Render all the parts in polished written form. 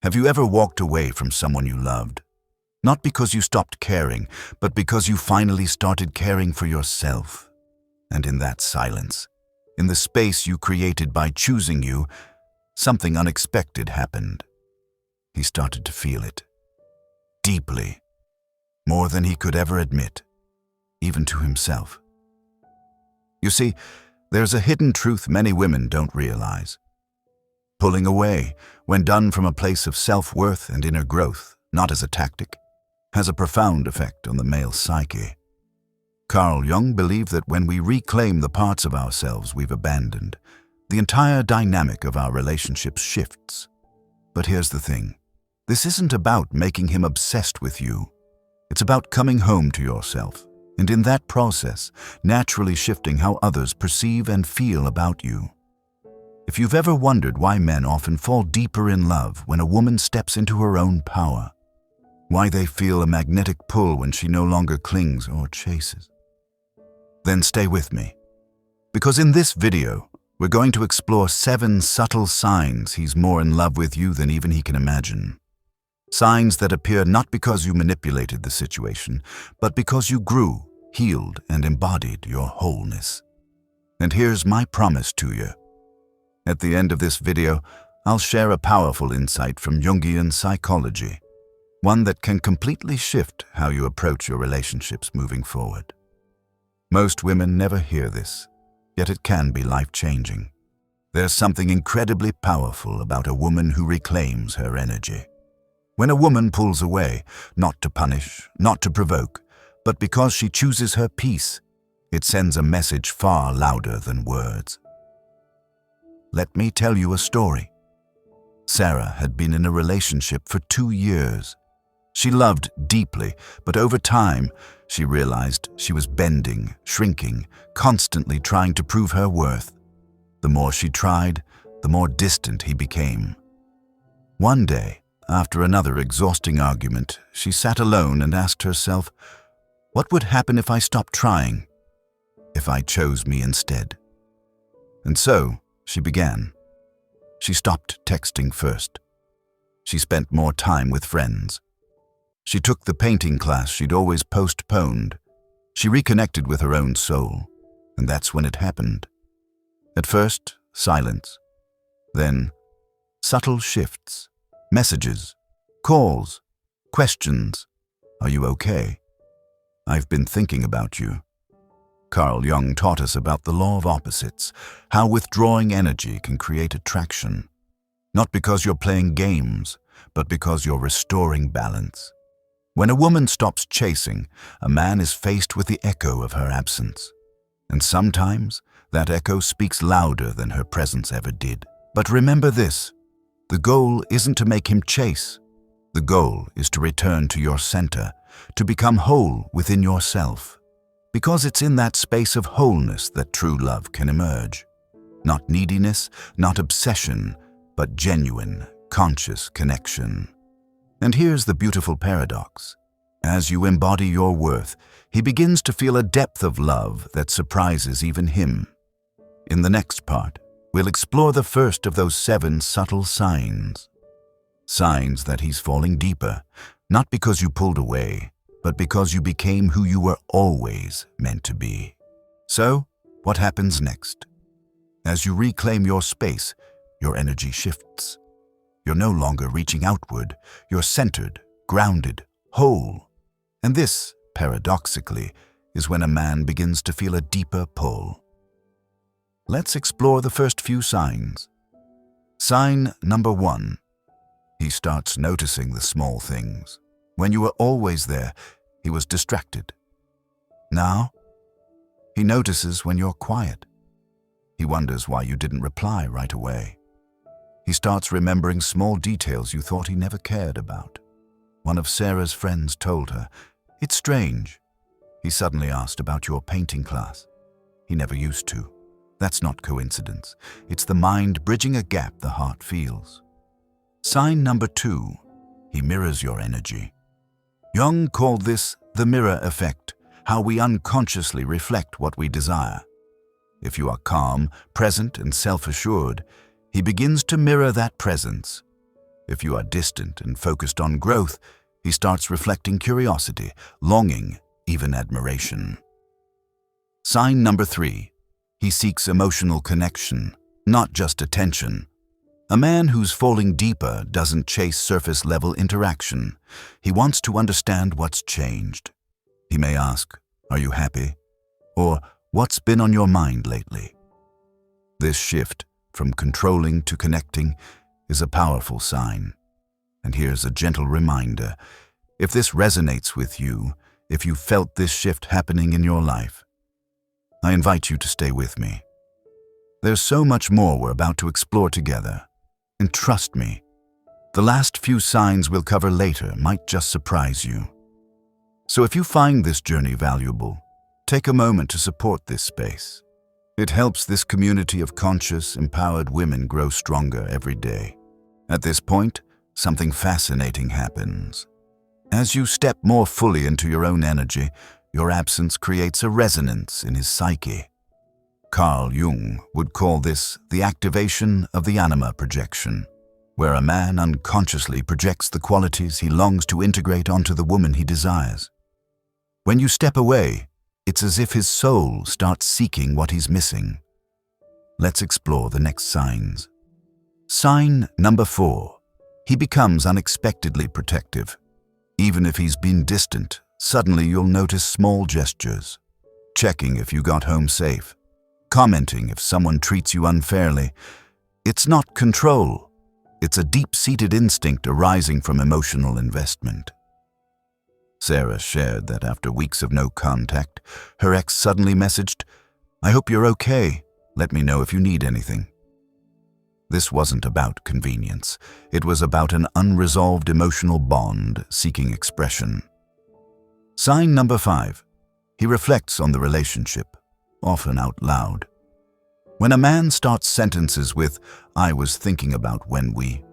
Have you ever walked away from someone you loved? Not because you stopped caring, but because you finally started caring for yourself. And in that silence, in the space you created by choosing you, something unexpected happened. He started to feel it. Deeply. More than he could ever admit, even to himself. You see, there's a hidden truth many women don't realize. Pulling away, when done from a place of self-worth and inner growth, not as a tactic, has a profound effect on the male psyche. Carl Jung believed that when we reclaim the parts of ourselves we've abandoned, the entire dynamic of our relationships shifts. But here's the thing. This isn't about making him obsessed with you. It's about coming home to yourself, and in that process, naturally shifting how others perceive and feel about you. If you've ever wondered why men often fall deeper in love when a woman steps into her own power, why they feel a magnetic pull when she no longer clings or chases, then stay with me. Because in this video, we're going to explore 7 subtle signs he's more in love with you than even he can imagine. Signs that appear not because you manipulated the situation, but because you grew, healed, and embodied your wholeness. And here's my promise to you. At the end of this video, I'll share a powerful insight from Jungian psychology, one that can completely shift how you approach your relationships moving forward. Most women never hear this, yet it can be life-changing. There's something incredibly powerful about a woman who reclaims her energy. When a woman pulls away, not to punish, not to provoke, but because she chooses her peace, it sends a message far louder than words. Let me tell you a story. Sarah had been in a relationship for 2 years. She loved deeply, but over time, she realized she was bending, shrinking, constantly trying to prove her worth. The more she tried, the more distant he became. One day, after another exhausting argument, she sat alone and asked herself, what would happen if I stopped trying? If I chose me instead? And so, she began. She stopped texting first. She spent more time with friends. She took the painting class she'd always postponed. She reconnected with her own soul, and that's when it happened. At first, silence. Then, subtle shifts. Messages, calls, questions. Are you okay? I've been thinking about you. Carl Jung taught us about the law of opposites, how withdrawing energy can create attraction. Not because you're playing games, but because you're restoring balance. When a woman stops chasing, a man is faced with the echo of her absence. And sometimes, that echo speaks louder than her presence ever did. But remember this, the goal isn't to make him chase. The goal is to return to your center, to become whole within yourself. Because it's in that space of wholeness that true love can emerge. Not neediness, not obsession, but genuine, conscious connection. And here's the beautiful paradox. As you embody your worth, he begins to feel a depth of love that surprises even him. In the next part, we'll explore the first of those 7 subtle signs. Signs that he's falling deeper, not because you pulled away, but because you became who you were always meant to be. So, what happens next? As you reclaim your space, your energy shifts. You're no longer reaching outward. You're centered, grounded, whole. And this, paradoxically, is when a man begins to feel a deeper pull. Let's explore the first few signs. Sign number 1. He starts noticing the small things. When you were always there, he was distracted. Now, he notices when you're quiet. He wonders why you didn't reply right away. He starts remembering small details you thought he never cared about. One of Sarah's friends told her, "It's strange." He suddenly asked about your painting class. He never used to. That's not coincidence. It's the mind bridging a gap the heart feels. Sign number 2. He mirrors your energy. Jung called this the mirror effect, how we unconsciously reflect what we desire. If you are calm, present, and self-assured, he begins to mirror that presence. If you are distant and focused on growth, he starts reflecting curiosity, longing, even admiration. Sign number 3. He seeks emotional connection, not just attention. A man who's falling deeper doesn't chase surface-level interaction. He wants to understand what's changed. He may ask, "Are you happy?" Or, "What's been on your mind lately?" This shift from controlling to connecting is a powerful sign. And here's a gentle reminder. If this resonates with you, if you felt this shift happening in your life, I invite you to stay with me. There's so much more we're about to explore together. And trust me, the last few signs we'll cover later might just surprise you. So if you find this journey valuable, take a moment to support this space. It helps this community of conscious, empowered women grow stronger every day. At this point, something fascinating happens. As you step more fully into your own energy, your absence creates a resonance in his psyche. Carl Jung would call this the activation of the anima projection, where a man unconsciously projects the qualities he longs to integrate onto the woman he desires. When you step away, it's as if his soul starts seeking what he's missing. Let's explore the next signs. Sign number 4. He becomes unexpectedly protective. Even if he's been distant, suddenly you'll notice small gestures. Checking if you got home safe. Commenting if someone treats you unfairly. It's not control. It's a deep-seated instinct arising from emotional investment. Sarah shared that after weeks of no contact, her ex suddenly messaged, "I hope you're okay. Let me know if you need anything." This wasn't about convenience. It was about an unresolved emotional bond seeking expression. Sign number 5. He reflects on the relationship, often out loud. When a man starts sentences with, "I was thinking about when we,"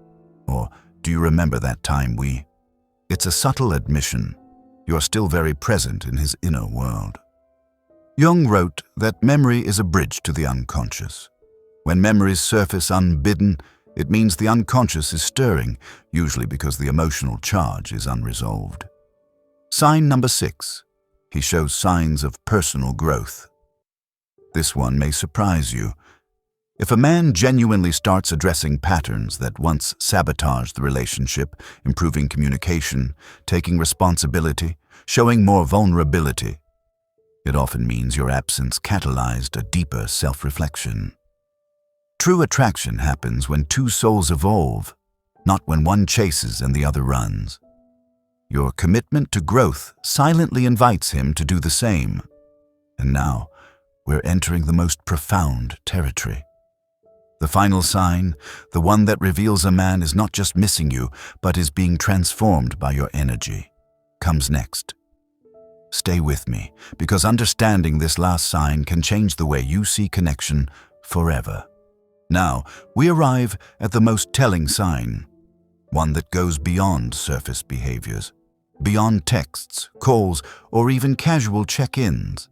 or "Do you remember that time we," it's a subtle admission. You're still very present in his inner world. Jung wrote that memory is a bridge to the unconscious. When memories surface unbidden, it means the unconscious is stirring, usually because the emotional charge is unresolved. Sign number 6. He shows signs of personal growth. This one may surprise you. If a man genuinely starts addressing patterns that once sabotaged the relationship, improving communication, taking responsibility, showing more vulnerability, it often means your absence catalyzed a deeper self-reflection. True attraction happens when two souls evolve, not when one chases and the other runs. Your commitment to growth silently invites him to do the same. And now, we're entering the most profound territory. The final sign, the one that reveals a man is not just missing you, but is being transformed by your energy, comes next. Stay with me, because understanding this last sign can change the way you see connection forever. Now, we arrive at the most telling sign, one that goes beyond surface behaviors, beyond texts, calls, or even casual check-ins.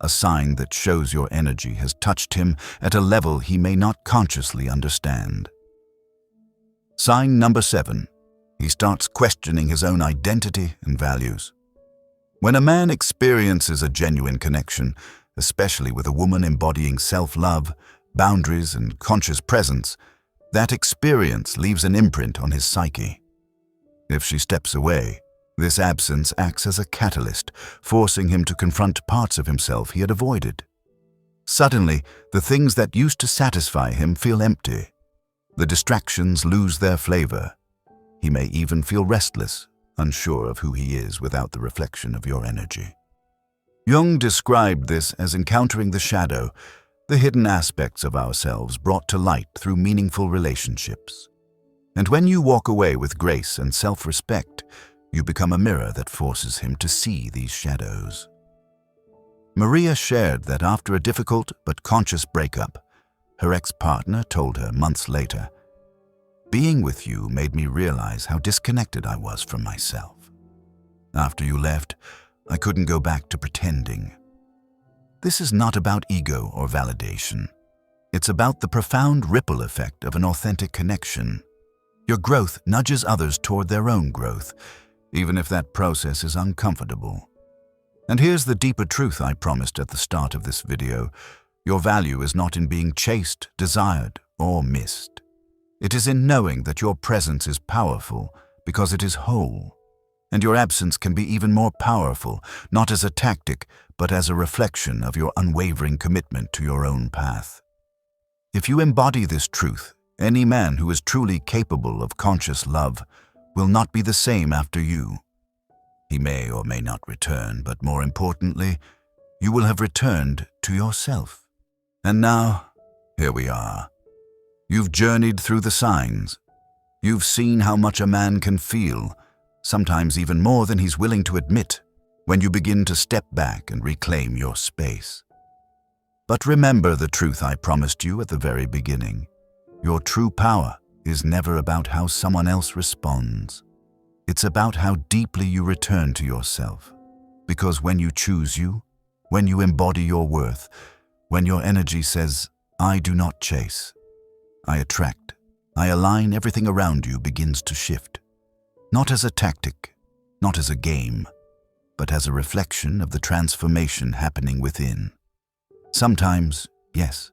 A sign that shows your energy has touched him at a level he may not consciously understand. Sign number 7. He starts questioning his own identity and values. When a man experiences a genuine connection, especially with a woman embodying self-love, boundaries, and conscious presence, that experience leaves an imprint on his psyche. If she steps away, this absence acts as a catalyst, forcing him to confront parts of himself he had avoided. Suddenly, the things that used to satisfy him feel empty. The distractions lose their flavor. He may even feel restless, unsure of who he is without the reflection of your energy. Jung described this as encountering the shadow, the hidden aspects of ourselves brought to light through meaningful relationships. And when you walk away with grace and self-respect, you become a mirror that forces him to see these shadows. Maria shared that after a difficult but conscious breakup, her ex-partner told her months later, "Being with you made me realize how disconnected I was from myself. After you left, I couldn't go back to pretending." This is not about ego or validation. It's about the profound ripple effect of an authentic connection. Your growth nudges others toward their own growth, even if that process is uncomfortable. And here's the deeper truth I promised at the start of this video. Your value is not in being chased, desired, or missed. It is in knowing that your presence is powerful because it is whole. And your absence can be even more powerful, not as a tactic, but as a reflection of your unwavering commitment to your own path. If you embody this truth, any man who is truly capable of conscious love will not be the same after you. He may or may not return, but more importantly, you will have returned to yourself. And now, here we are. You've journeyed through the signs. You've seen how much a man can feel, sometimes even more than he's willing to admit, when you begin to step back and reclaim your space. But remember the truth I promised you at the very beginning. Your true power is never about how someone else responds. It's about how deeply you return to yourself. Because when you choose you, when you embody your worth, when your energy says, "I do not chase, I attract," I align, everything around you begins to shift. Not as a tactic, not as a game, but as a reflection of the transformation happening within. Sometimes, yes,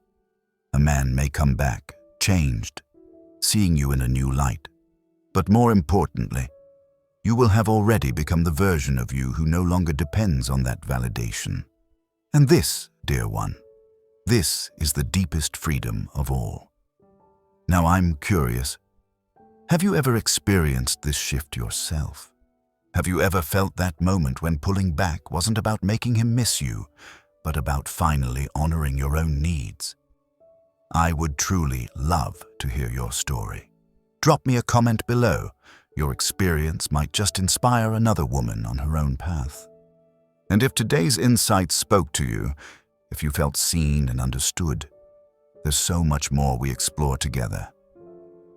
a man may come back, changed, seeing you in a new light. But more importantly, you will have already become the version of you who no longer depends on that validation. And this, dear one, this is the deepest freedom of all. Now I'm curious, have you ever experienced this shift yourself? Have you ever felt that moment when pulling back wasn't about making him miss you, but about finally honoring your own needs? I would truly love to hear your story. Drop me a comment below. Your experience might just inspire another woman on her own path. And if today's insights spoke to you, if you felt seen and understood, there's so much more we explore together.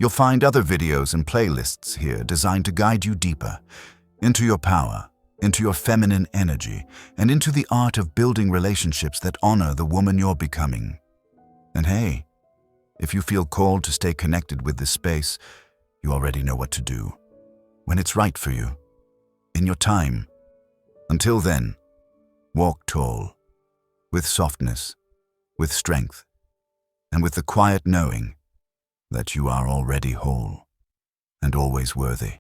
You'll find other videos and playlists here designed to guide you deeper into your power, into your feminine energy, and into the art of building relationships that honor the woman you're becoming. And hey, if you feel called to stay connected with this space, you already know what to do. When it's right for you, in your time. Until then, walk tall, with softness, with strength, and with the quiet knowing that you are already whole and always worthy.